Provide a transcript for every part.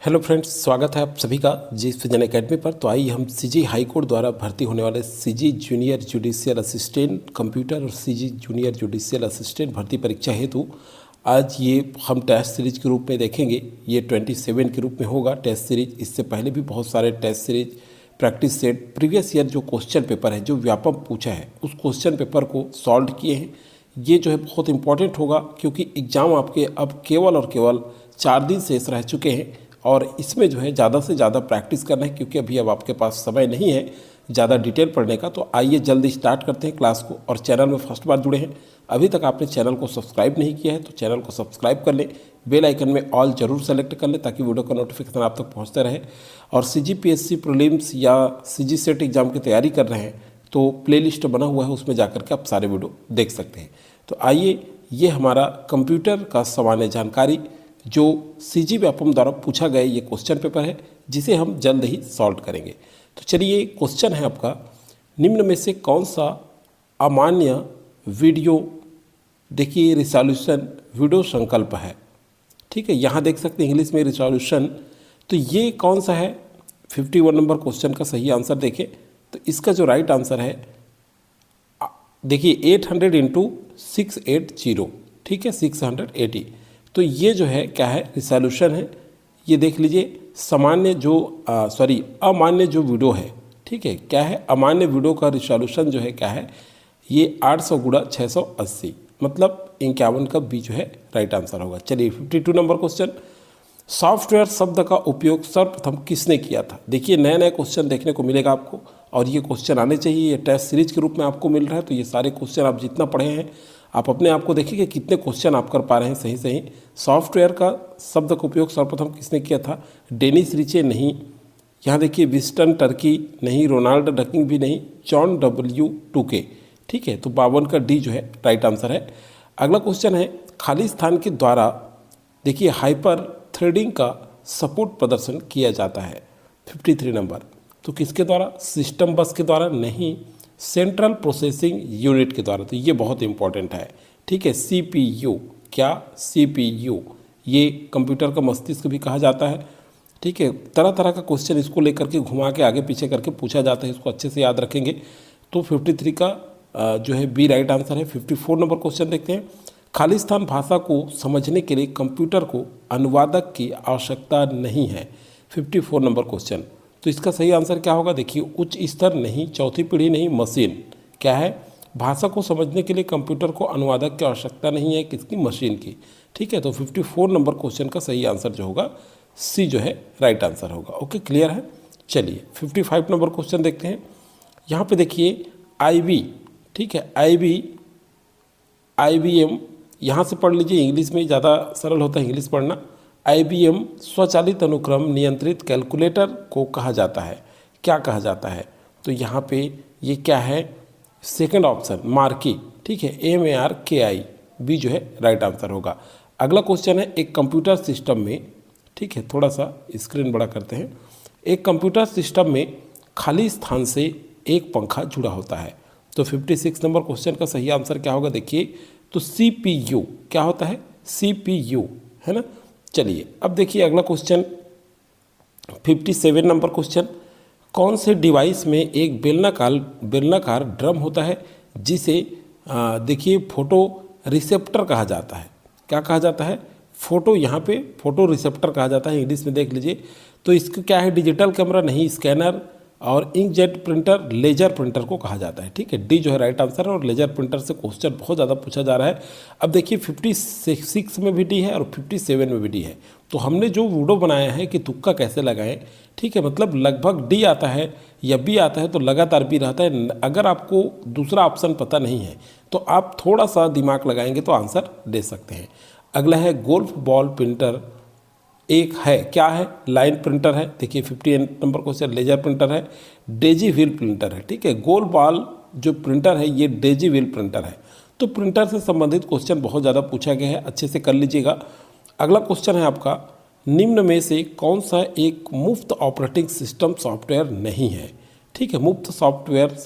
Hello friends, स्वागत है आप सभी का जी विजन एकेडमी पर। तो आइए हम सीजी हाई कोर्ट द्वारा भर्ती होने वाले CG junior judicial assistant computer और सीजी जूनियर जुडिशियल असिस्टेंट भर्ती परीक्षा हेतु आज ये हम टेस्ट सीरीज के रूप में देखेंगे। ये 27 के रूप में होगा टेस्ट सीरीज। इससे पहले भी बहुत सारे test series, practice set, previous year जो क्वेश्चन पेपर है जो व्यापक पूछा है उस क्वेश्चन पेपर को सॉल्व किए हैं। ये जो है बहुत इंपॉर्टेंट होगा क्योंकि एग्ज़ाम आपके अब केवल और केवल 4 दिन शेष रह चुके हैं और इसमें जो है ज़्यादा से ज़्यादा प्रैक्टिस करना है क्योंकि अभी अब आपके पास समय नहीं है ज़्यादा डिटेल पढ़ने का। तो आइए जल्दी स्टार्ट करते हैं क्लास को। और चैनल में फर्स्ट बार जुड़े हैं, अभी तक आपने चैनल को सब्सक्राइब नहीं किया है तो चैनल को सब्सक्राइब कर लें, बेल आइकन में ऑल जरूर सेलेक्ट कर लें ताकि वीडियो का नोटिफिकेशन आप तक पहुँचता रहे। और CGPSC प्रीलिम्स या CG सेट एग्ज़ाम की तैयारी कर रहे हैं तो प्लेलिस्ट बना हुआ है, उसमें जाकर के आप सारे वीडियो देख सकते हैं। तो आइए, ये हमारा कंप्यूटर का सामान्य जानकारी जो सीजी व्यापम द्वारा पूछा गया ये क्वेश्चन पेपर है जिसे हम जल्द ही सॉल्व करेंगे। तो चलिए, क्वेश्चन है आपका, निम्न में से कौन सा अमान्य वीडियो, देखिए रिजोल्यूशन वीडियो संकल्प है। ठीक है, यहाँ देख सकते हैं इंग्लिश में रिजोल्यूशन। तो ये कौन सा है? 51 नंबर क्वेश्चन का सही आंसर देखें तो इसका जो राइट आंसर है देखिए 800 × 680। ठीक है, 680। तो ये जो है क्या है? रिजोल्यूशन है। ये देख लीजिए, सामान्य जो अमान्य जो वीडियो है, ठीक है, क्या है? अमान्य वीडियो का रिजोल्यूशन जो है क्या है? ये 800 × 680 मतलब 51 का बी जो है राइट आंसर होगा। चलिए 52 नंबर क्वेश्चन, सॉफ्टवेयर शब्द का उपयोग सर्वप्रथम किसने किया था? देखिए, नए नए क्वेश्चन देखने को मिलेगा आपको और ये क्वेश्चन आने चाहिए। ये टेस्ट सीरीज के रूप में आपको मिल रहा है तो ये सारे क्वेश्चन आप जितना पढ़े हैं आप अपने आप को देखिए कि कितने क्वेश्चन आप कर पा रहे हैं सही। सॉफ्टवेयर का शब्द का उपयोग सर्वप्रथम किसने किया था? डेनिस रिचे नहीं, यहाँ देखिए विस्टन टर्की नहीं, रोनाल्ड डकिंग भी नहीं, जॉन W. टूके। ठीक है, तो 52 का डी जो है राइट आंसर है। अगला क्वेश्चन है, खाली स्थान के द्वारा देखिए हाइपर थ्रेडिंग का सपोर्ट प्रदर्शन किया जाता है। 53 नंबर, तो किसके द्वारा? सिस्टम बस के द्वारा नहीं, सेंट्रल प्रोसेसिंग यूनिट के द्वारा। तो ये बहुत इंपॉर्टेंट है। ठीक है, CPU, क्या? CPU, ये कंप्यूटर का मस्तिष्क भी कहा जाता है। ठीक है, तरह तरह का क्वेश्चन इसको लेकर के घुमा के आगे पीछे करके पूछा जाता है, इसको अच्छे से याद रखेंगे। तो 53 का जो है बी राइट आंसर है। 54 नंबर क्वेश्चन देखते हैं, खालिस्तान भाषा को समझने के लिए कंप्यूटर को अनुवादक की आवश्यकता नहीं है। 54 नंबर क्वेश्चन, तो इसका सही आंसर क्या होगा? देखिए, उच्च स्तर नहीं, चौथी पीढ़ी नहीं, मशीन। क्या है? भाषा को समझने के लिए कंप्यूटर को अनुवादक की आवश्यकता नहीं है, किसकी? मशीन की। ठीक है, तो 54 नंबर क्वेश्चन का सही आंसर जो होगा सी जो है राइट आंसर होगा। ओके, क्लियर है। चलिए 55 नंबर क्वेश्चन देखते हैं। यहाँ पे देखिए IB, ठीक है, IBM, यहाँ से पढ़ लीजिए, इंग्लिश में ज़्यादा सरल होता है इंग्लिश पढ़ना। IBM स्वचालित अनुक्रम नियंत्रित कैलकुलेटर को कहा जाता है, क्या कहा जाता है? तो यहाँ पे ये क्या है? Second option marquee. ठीक है, MARKI, बी जो है राइट आंसर होगा। अगला क्वेश्चन है, एक कंप्यूटर सिस्टम में, ठीक है, थोड़ा सा स्क्रीन बड़ा करते हैं, एक कंप्यूटर सिस्टम में खाली स्थान से एक पंखा जुड़ा होता है। तो 56 नंबर क्वेश्चन का सही आंसर क्या होगा? देखिए, तो CPU, क्या होता है? CPU, है ना। चलिए अब देखिए अगला क्वेश्चन 57 नंबर क्वेश्चन, कौन से डिवाइस में एक बेलनाकार ड्रम होता है जिसे देखिए फोटो रिसेप्टर कहा जाता है? क्या कहा जाता है? फोटो, यहाँ पे फोटो रिसेप्टर कहा जाता है, इंग्लिश में देख लीजिए। तो इसको क्या है? डिजिटल कैमरा नहीं, स्कैनर और इंकजेट प्रिंटर, लेजर प्रिंटर को कहा जाता है। ठीक है, डी जो है राइट आंसर है। और लेजर प्रिंटर से क्वेश्चन बहुत ज़्यादा पूछा जा रहा है। अब देखिए 56 में भी डी है और 57 में भी डी है। तो हमने जो वीडियो बनाया है कि तुक्का कैसे लगाएं, ठीक है, मतलब लगभग डी आता है या बी आता है तो लगातार बी रहता है। अगर आपको दूसरा ऑप्शन पता नहीं है तो आप थोड़ा सा दिमाग लगाएंगे तो आंसर दे सकते हैं। अगला है गोल्फ बॉल प्रिंटर एक है, क्या है? लाइन प्रिंटर है। देखिए 58 नंबर क्वेश्चन, लेजर प्रिंटर है, डेजी व्हील प्रिंटर है। ठीक है, गोल बॉल जो प्रिंटर है ये डेजी व्हील प्रिंटर है। तो प्रिंटर से संबंधित क्वेश्चन बहुत ज़्यादा पूछा गया है, अच्छे से कर लीजिएगा। अगला क्वेश्चन है आपका, निम्न में से कौन सा एक मुफ्त ऑपरेटिंग सिस्टम सॉफ्टवेयर नहीं है? ठीक है, मुफ्त सॉफ्टवेयर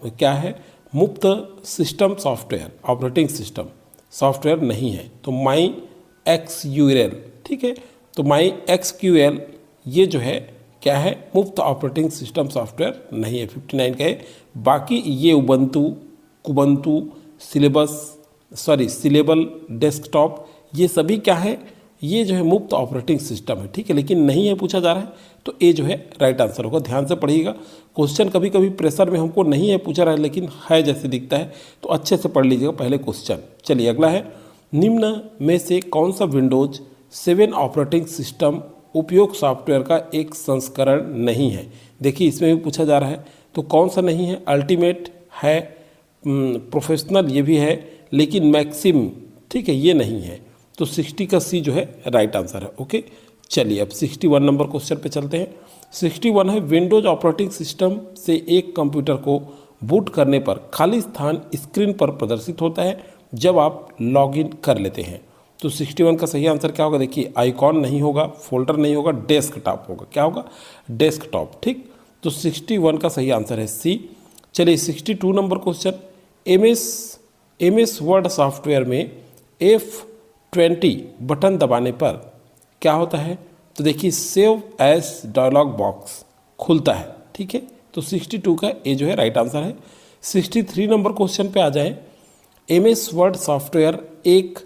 क्या है? मुफ्त system software, operating system software नहीं है। तो MySQL, ठीक है, तो MySQL ये जो है क्या है, मुफ्त ऑपरेटिंग सिस्टम सॉफ्टवेयर नहीं है, 59 का है। बाकी ये उबंटू, कुबंतु, सिलेबल, डेस्कटॉप, ये सभी क्या है, ये जो है मुफ्त ऑपरेटिंग सिस्टम है, ठीक है, लेकिन नहीं है पूछा जा रहा है, तो ए जो है राइट आंसर होगा। ध्यान से पढ़िएगा, क्वेश्चन कभी कभी प्रेशर में हमको नहीं है पूछा रहा है लेकिन है जैसे दिखता है, तो अच्छे से पढ़ लीजिएगा पहले क्वेश्चन। चलिए अगला है, निम्न में से कौन सा विंडोज 7 ऑपरेटिंग सिस्टम उपयोग सॉफ्टवेयर का एक संस्करण नहीं है। देखिए इसमें भी पूछा जा रहा है, तो कौन सा नहीं है, अल्टीमेट है, प्रोफेशनल ये भी है, लेकिन मैक्सिम, ठीक है, ये नहीं है, तो 60 का सी जो है राइट आंसर है। ओके, चलिए अब 61 नंबर क्वेश्चन पे चलते हैं। 61 है, विंडोज ऑपरेटिंग सिस्टम से एक कंप्यूटर को बूट करने पर खाली स्थान स्क्रीन पर प्रदर्शित होता है जब आप लॉगिन कर लेते हैं। तो 61 का सही आंसर क्या होगा, देखिए आइकॉन नहीं होगा, फोल्डर नहीं होगा, डेस्कटॉप होगा। क्या होगा, डेस्कटॉप, ठीक। तो 61 का सही आंसर है सी। चलिए 62 number question, MS word software में F20 बटन दबाने पर क्या होता है, तो देखिए सेव एज डायलॉग बॉक्स खुलता है, ठीक है। तो 62 का ए जो है राइट आंसर है। 63 नंबर क्वेश्चन पे आ जाएं, एमएस वर्ड सॉफ्टवेयर एक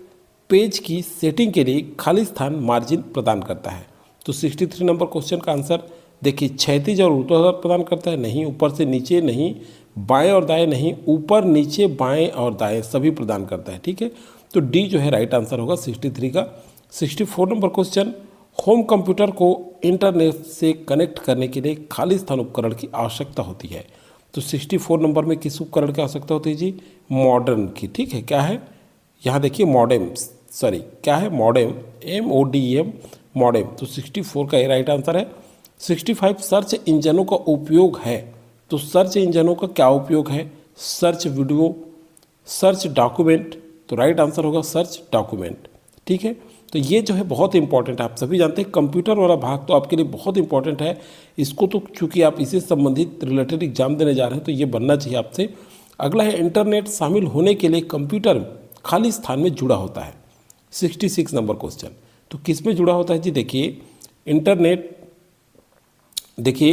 पेज की सेटिंग के लिए खाली स्थान मार्जिन प्रदान करता है। तो 63 नंबर क्वेश्चन का आंसर देखिए क्षैतिज और ऊर्ध्वाधर प्रदान करता है, नहीं, ऊपर से नीचे नहीं, बाएं और दाएं नहीं, ऊपर नीचे बाएं और दाएं सभी प्रदान करता है, ठीक है। तो डी जो है राइट आंसर होगा 63 का। 64 नंबर क्वेश्चन, होम कंप्यूटर को इंटरनेट से कनेक्ट करने के लिए खाली स्थान उपकरण की आवश्यकता होती है। तो 64 नंबर में किस उपकरण की आवश्यकता होती है जी, मॉडेम की, ठीक है। क्या है, यहाँ देखिए मॉडेम, क्या है, मॉडेम, MODEM, मॉडेम। तो 64 का ये राइट आंसर है। 65 सर्च इंजनों का उपयोग है, तो सर्च इंजनों का क्या उपयोग है, सर्च वीडियो, सर्च डॉक्यूमेंट, तो राइट आंसर होगा सर्च डॉक्यूमेंट, ठीक है। तो ये जो है बहुत इंपॉर्टेंट है, आप सभी जानते हैं कंप्यूटर वाला भाग तो आपके लिए बहुत इंपॉर्टेंट है। इसको तो चूँकि आप इससे संबंधित रिलेटेड एग्जाम देने जा रहे हैं तो ये बनना चाहिए आपसे। अगला है, इंटरनेट शामिल होने के लिए कंप्यूटर खाली स्थान में जुड़ा होता है। 66 नंबर क्वेश्चन, तो किस में जुड़ा होता है जी, देखिए इंटरनेट, देखिए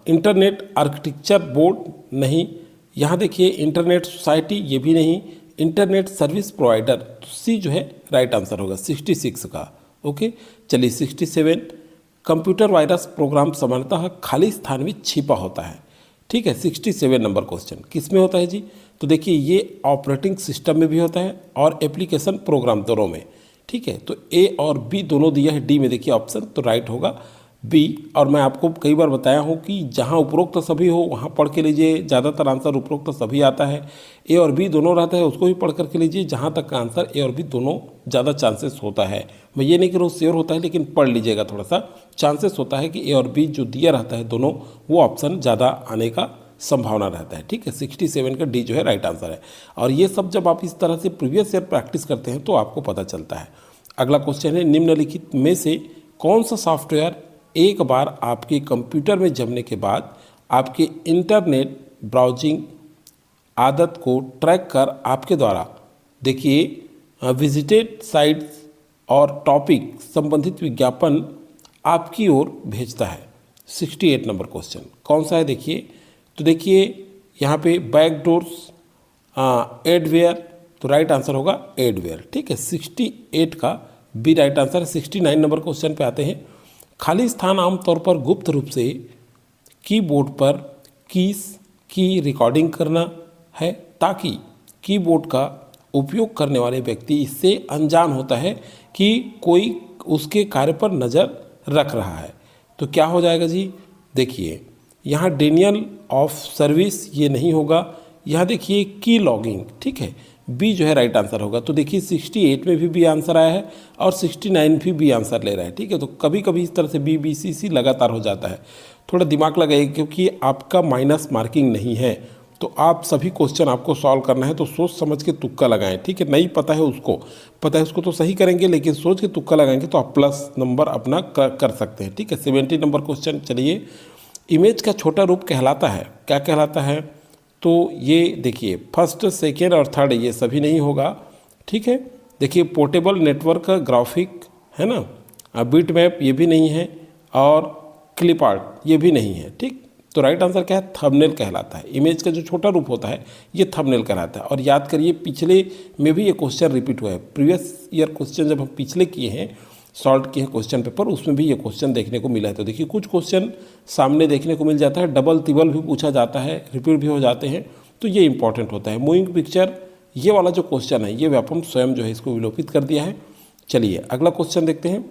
इंटरनेट आर्किटेक्चर बोर्ड नहीं, यहाँ देखिए इंटरनेट सोसाइटी ये भी नहीं, इंटरनेट सर्विस प्रोवाइडर, तो सी जो है राइट आंसर होगा 66 का। ओके, चलिए 67, कंप्यूटर वायरस प्रोग्राम सामान्यतः खाली स्थान में छिपा होता है, ठीक है। 67 नंबर क्वेश्चन किस में होता है जी, तो देखिए ये ऑपरेटिंग सिस्टम में भी होता है और एप्लीकेशन प्रोग्राम दोनों में, ठीक है। तो ए और बी दोनों दिया है, डी में देखिए ऑप्शन, तो राइट होगा बी। और मैं आपको कई बार बताया हूँ कि जहाँ उपरोक्त सभी हो वहाँ पढ़ के लीजिए, ज़्यादातर आंसर उपरोक्त सभी आता है। ए और बी दोनों रहता है उसको भी पढ़ करके लीजिए, जहाँ तक का आंसर ए और बी दोनों ज़्यादा चांसेस होता है। मैं ये नहीं कि रोज श्योर होता है, लेकिन पढ़ लीजिएगा, थोड़ा सा चांसेस होता है कि ए और बी जो दिया रहता है दोनों, वो ऑप्शन ज़्यादा आने का संभावना रहता है, ठीक है। 67 का डी जो है राइट आंसर है। और ये सब जब आप इस तरह से प्रीवियस ईयर प्रैक्टिस करते हैं तो आपको पता चलता है। अगला क्वेश्चन है, निम्नलिखित में से कौन सा सॉफ्टवेयर एक बार आपके कंप्यूटर में जमने के बाद आपके इंटरनेट ब्राउजिंग आदत को ट्रैक कर आपके द्वारा देखिए विजिटेड साइट्स और टॉपिक संबंधित विज्ञापन आपकी ओर भेजता है। 68 नंबर क्वेश्चन कौन सा है, देखिए, तो देखिए यहाँ पे बैकडोर्स, एडवेयर, तो राइट आंसर होगा एडवेयर, ठीक है। 68 का बी राइट आंसर है। 69 नंबर क्वेश्चन पे आते हैं, खाली स्थान आमतौर पर गुप्त रूप से कीबोर्ड पर कीज की रिकॉर्डिंग करना है ताकि कीबोर्ड का उपयोग करने वाले व्यक्ति इससे अनजान होता है कि कोई उसके कार्य पर नज़र रख रहा है। तो क्या हो जाएगा जी, देखिए यहाँ डेनियल ऑफ सर्विस ये नहीं होगा, यहाँ देखिए की लॉगिंग, ठीक है, बी जो है राइट आंसर होगा। तो देखिए 68 में भी बी आंसर आया है और 69 भी बी आंसर ले रहा है, ठीक है। तो कभी कभी इस तरह से बी बी सी सी लगातार हो जाता है, थोड़ा दिमाग लगाइए क्योंकि आपका माइनस मार्किंग नहीं है। तो आप सभी क्वेश्चन आपको सॉल्व करना है तो सोच समझ के तुक्का लगाएं, ठीक है। नहीं पता है उसको तो सही करेंगे, लेकिन सोच के तुक्का लगाएंगे तो आप प्लस नंबर अपना कर सकते हैं, ठीक है। 70 नंबर क्वेश्चन, चलिए, इमेज का छोटा रूप कहलाता है, क्या कहलाता है, तो ये देखिए फर्स्ट, सेकेंड और थर्ड ये सभी नहीं होगा, ठीक है। देखिए पोर्टेबल नेटवर्क ग्राफिक है ना, बिट मैप ये भी नहीं है, और क्लिप आर्ट ये भी नहीं है। ठीक, तो राइट आंसर क्या है? थंबनेल कहलाता है। इमेज का जो छोटा रूप होता है ये थंबनेल कहलाता है। और याद करिए पिछले में भी ये क्वेश्चन रिपीट हुआ है। प्रीवियस ईयर क्वेश्चन जब हम पिछले किए हैं, सॉल्व किए हैं क्वेश्चन पेपर, उसमें भी ये क्वेश्चन देखने को मिला है। तो देखिए कुछ क्वेश्चन सामने देखने को मिल जाता है, डबल तिबल भी पूछा जाता है, रिपीट भी हो जाते हैं, तो ये इंपॉर्टेंट होता है। मूविंग पिक्चर ये वाला जो क्वेश्चन है ये व्यापम स्वयं जो है इसको विलोपित कर दिया है। चलिए अगला क्वेश्चन देखते हैं।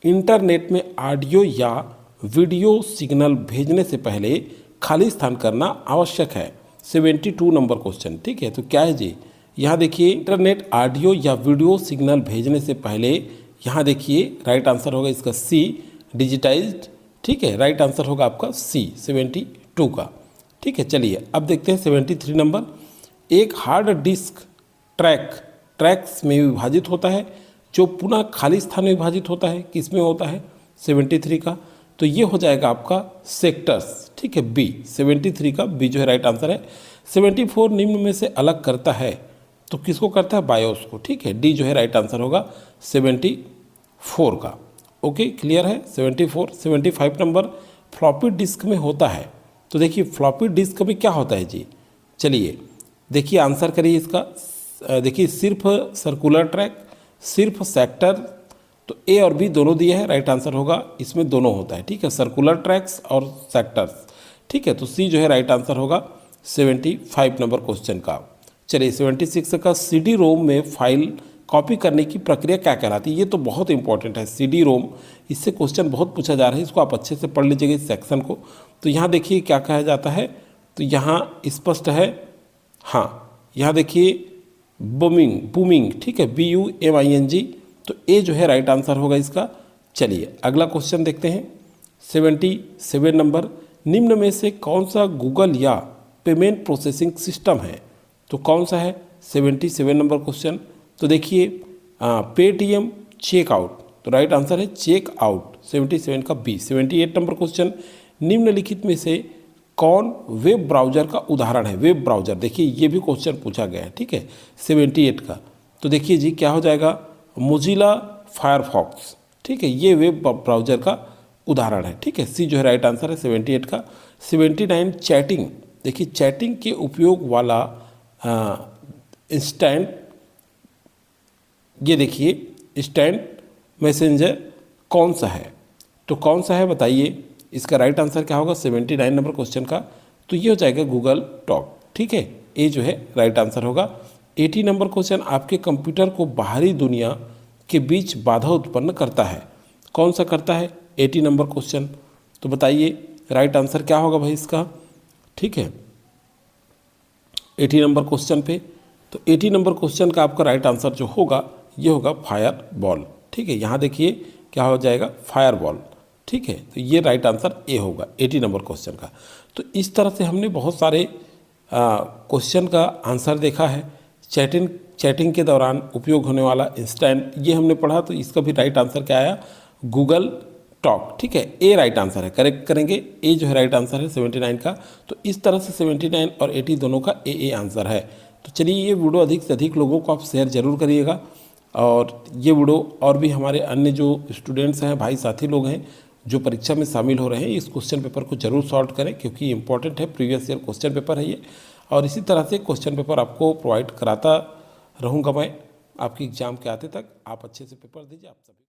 इंटरनेट में ऑडियो या वीडियो सिग्नल भेजने से पहले खाली स्थान करना आवश्यक है। 72 नंबर क्वेश्चन। ठीक है, तो क्या है जी? यहाँ देखिए इंटरनेट ऑडियो या वीडियो सिग्नल भेजने से पहले, यहाँ देखिए राइट आंसर होगा इसका सी, डिजिटाइज्ड। ठीक है, राइट आंसर होगा आपका सी 72 का। ठीक है, चलिए अब देखते हैं 73 नंबर। एक हार्ड डिस्क ट्रैक्स में विभाजित होता है जो पुनः खाली स्थान में विभाजित होता है। किस में होता है? 73 का। तो ये हो जाएगा आपका सेक्टर्स। ठीक है, बी 73 का बी जो है राइट आंसर है। 74 निम्न में से अलग करता है, तो किसको करता है? बायोस को। ठीक है, डी जो है राइट आंसर होगा 74 का। ओके, क्लियर है। 74। 75 नंबर फ्लॉपी डिस्क में होता है। तो देखिए फ्लॉपी डिस्क में क्या होता है जी? चलिए देखिए आंसर करिए इसका। देखिए सिर्फ सर्कुलर ट्रैक, सिर्फ सेक्टर, तो ए और बी दोनों दिए हैं, राइट आंसर होगा इसमें दोनों होता है। ठीक है, सर्कुलर ट्रैक्स और सेक्टर्स। ठीक है, तो सी जो है राइट आंसर होगा 75 नंबर क्वेश्चन का। चलिए 76 का सीडी रोम में फाइल कॉपी करने की प्रक्रिया क्या कहलाती है? ये तो बहुत इंपॉर्टेंट है, सीडी रोम। इससे क्वेश्चन बहुत पूछा जा रहा है, इसको आप अच्छे से पढ़ लीजिएगा इस सेक्शन को। तो यहाँ देखिए क्या कहा जाता है, तो यहाँ स्पष्ट है। हाँ, यहाँ देखिए बूमिंग। ठीक है, BUMING, तो ए जो है राइट आंसर होगा इसका। चलिए अगला क्वेश्चन देखते हैं। 77 नंबर, निम्न में से कौन सा गूगल या पेमेंट प्रोसेसिंग सिस्टम है? तो कौन सा है? 77 नंबर क्वेश्चन। तो देखिए पेटीएम चेकआउट, तो राइट आंसर है चेकआउट 77 का बी। 78 नंबर क्वेश्चन, निम्नलिखित में से कौन वेब ब्राउज़र का उदाहरण है? वेब ब्राउज़र, देखिए ये भी क्वेश्चन पूछा गया है। ठीक है, 78 का। तो देखिए जी क्या हो जाएगा? Mozilla Firefox. ठीक है, ये वेब ब्राउज़र का उदाहरण है। ठीक है, सी जो है राइट आंसर है 78 का। 79 चैटिंग, देखिए चैटिंग के उपयोग वाला इंस्टेंट, ये देखिए इंस्टेंट मैसेंजर कौन सा है? तो कौन सा है बताइए? इसका राइट आंसर क्या होगा 79 नंबर क्वेश्चन का? तो ये हो जाएगा गूगल टॉक। ठीक है, ए जो है राइट आंसर होगा। 80 नंबर क्वेश्चन, आपके कंप्यूटर को बाहरी दुनिया के बीच बाधा उत्पन्न करता है। कौन सा करता है? 80 नंबर क्वेश्चन। तो बताइए राइट आंसर क्या होगा भाई इसका? ठीक है, 80 नंबर क्वेश्चन पे, तो 80 नंबर क्वेश्चन का आपका राइट आंसर जो होगा ये होगा फायर बॉल। ठीक है, यहाँ देखिए क्या हो जाएगा? Fire ball. ठीक है, तो ये राइट आंसर ए होगा 80 नंबर क्वेश्चन का। तो इस तरह से हमने बहुत सारे क्वेश्चन का आंसर देखा है। चैटिंग के दौरान उपयोग होने वाला इंस्टेंट, ये हमने पढ़ा, तो इसका भी राइट आंसर क्या आया? Google talk. ठीक है, ए राइट आंसर है, करेक्ट करेंगे। ए जो है राइट आंसर है 79 का। तो इस तरह से 79 और 80 दोनों का ए आंसर है। तो चलिए ये वीडियो अधिक से अधिक लोगों को आप शेयर जरूर करिएगा, और ये वीडियो और भी हमारे अन्य जो स्टूडेंट्स हैं, भाई साथी लोग हैं जो परीक्षा में शामिल हो रहे हैं, इस क्वेश्चन पेपर को जरूर सॉल्व करें, क्योंकि इंपॉर्टेंट है, प्रीवियस ईयर क्वेश्चन पेपर है ये। और इसी तरह से क्वेश्चन पेपर आपको प्रोवाइड कराता रहूँगा मैं आपकी एग्ज़ाम के आते तक। आप अच्छे से पेपर दीजिए। आप सभी